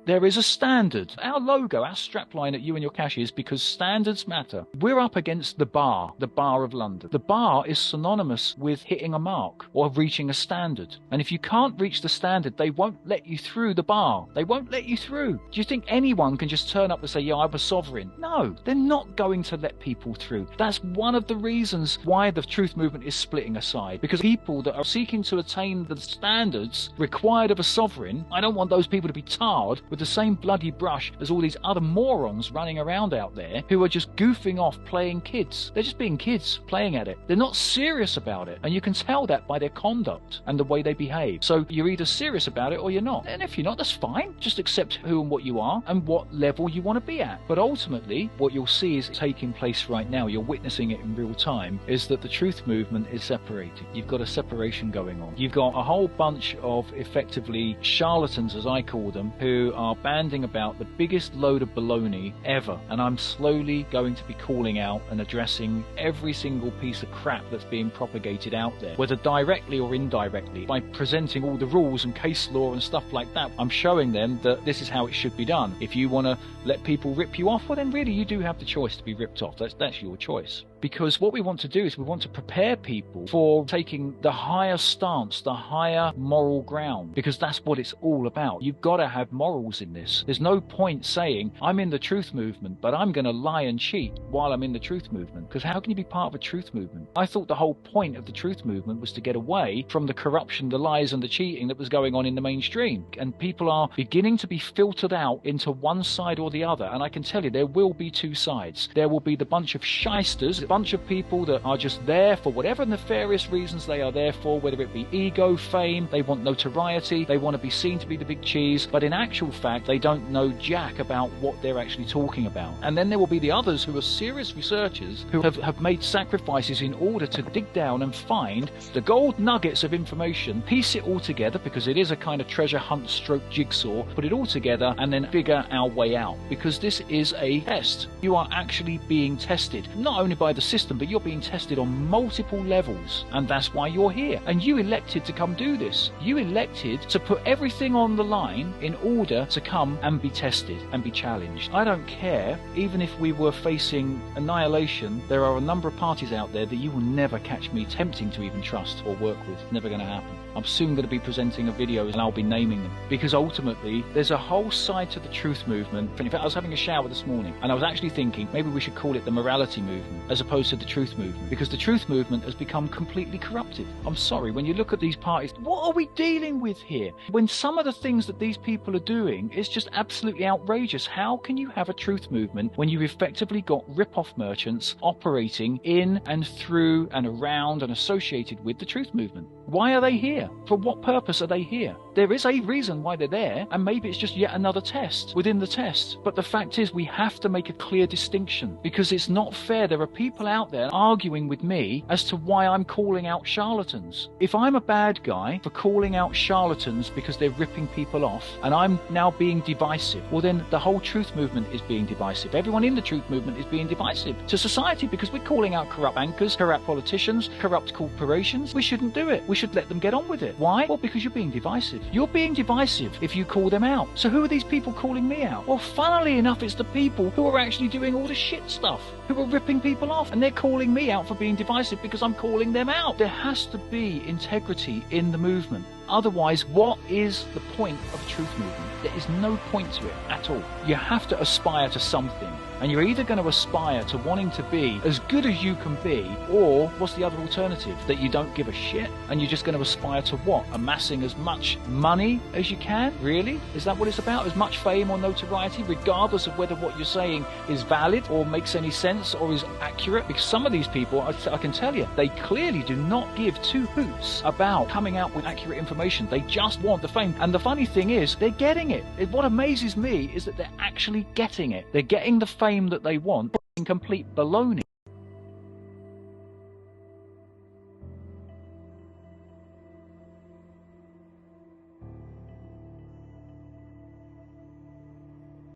There is a standard. Our logo, our strapline at You and Your Cash is because standards matter. We're up against the Bar of London. The bar is synonymous with hitting a mark or reaching a standard. And if you can't reach the standard, they won't let you through the bar. They won't let you through. Do you think anyone can just turn up and say, yeah, I'm a sovereign? No, they're not going to let people through. That's one of the reasons why the truth movement is splitting aside. Because people that are seeking to attain the standards required of a sovereign, I don't want those people to be tarred with the same bloody brush as all these other morons running around out there who are just goofing off playing kids. They're just being kids playing at it. They're not serious about it. And you can tell that by their conduct and the way they behave. So you're either serious about it or you're not. And if you're not, that's fine. Just accept who and what you are and what level you want to be at. But ultimately, what you'll see is taking place right now, you're witnessing it in real time, is that the truth movement is separated. You've got a separation going on. You've got a whole bunch of effectively charlatans, as I call them, who are banding about the biggest load of baloney ever. And I'm slowly going to be calling out and addressing every single piece of crap that's being propagated out there, whether directly or indirectly. By presenting all the rules and case law and stuff like that, I'm showing them that this is how it should be done. If you want to let people rip you off, well then really you do have the choice to be ripped off. That's your choice. Because what we want to do is we want to prepare people for taking the higher stance, the higher moral ground, because that's what it's all about. You've got to have morals in this. There's no point saying, I'm in the truth movement, but I'm going to lie and cheat while I'm in the truth movement. Because how can you be part of a truth movement? I thought the whole point of the truth movement was to get away from the corruption, the lies and the cheating that was going on in the mainstream. And people are beginning to be filtered out into one side or the other. And I can tell you, there will be two sides. There will be the bunch of shysters, bunch of people that are just there for whatever nefarious reasons they are there for, whether it be ego, fame, they want notoriety, they want to be seen to be the big cheese, but in actual fact they don't know jack about what they're actually talking about. And then there will be the others who are serious researchers who have made sacrifices in order to dig down and find the gold nuggets of information, piece it all together, because it is a kind of treasure hunt stroke jigsaw, put it all together and then figure our way out, because this is a test. You are actually being tested, not only by the system, but you're being tested on multiple levels, and that's why you're here. And you elected to come do this. You elected to put everything on the line in order to come and be tested and be challenged. I don't care, even if we were facing annihilation, there are a number of parties out there that you will never catch me tempting to even trust or work with. Never going to happen. I'm soon going to be presenting a video and I'll be naming them, because ultimately there's a whole side to the truth movement. In fact, I was having a shower this morning and I was actually thinking maybe we should call it the morality movement as opposed to the truth movement, because the truth movement has become completely corrupted. I'm sorry, when you look at these parties, what are we dealing with here? When some of the things that these people are doing is just absolutely outrageous. How can you have a truth movement when you've effectively got rip-off merchants operating in and through and around and associated with the truth movement? Why are they here? For what purpose are they here? There is a reason why they're there, and maybe it's just yet another test within the test. But the fact is, we have to make a clear distinction, because it's not fair. There are people out there arguing with me as to why I'm calling out charlatans. If I'm a bad guy for calling out charlatans because they're ripping people off, and I'm now being divisive, well then the whole truth movement is being divisive. Everyone in the truth movement is being divisive to society, because we're calling out corrupt bankers, corrupt politicians, corrupt corporations. We shouldn't do it. We should let them get on with it. Why? Well, because you're being divisive. You're being divisive if you call them out. So who are these people calling me out? Well, funnily enough, it's the people who are actually doing all the shit stuff, who are ripping people off, and they're calling me out for being divisive because I'm calling them out. There has to be integrity in the movement. Otherwise, what is the point of a truth movement? There is no point to it at all. You have to aspire to something. And you're either going to aspire to wanting to be as good as you can be, or what's the other alternative? That you don't give a shit and you're just going to aspire to what? Amassing as much money as you can? Really? Is that what it's about? As much fame or notoriety, regardless of whether what you're saying is valid or makes any sense or is accurate? Because some of these people, I can tell you, they clearly do not give two hoots about coming out with accurate information. They just want the fame. And the funny thing is, they're getting it. What amazes me is that they're actually getting it. They're getting the fame that they want in complete baloney.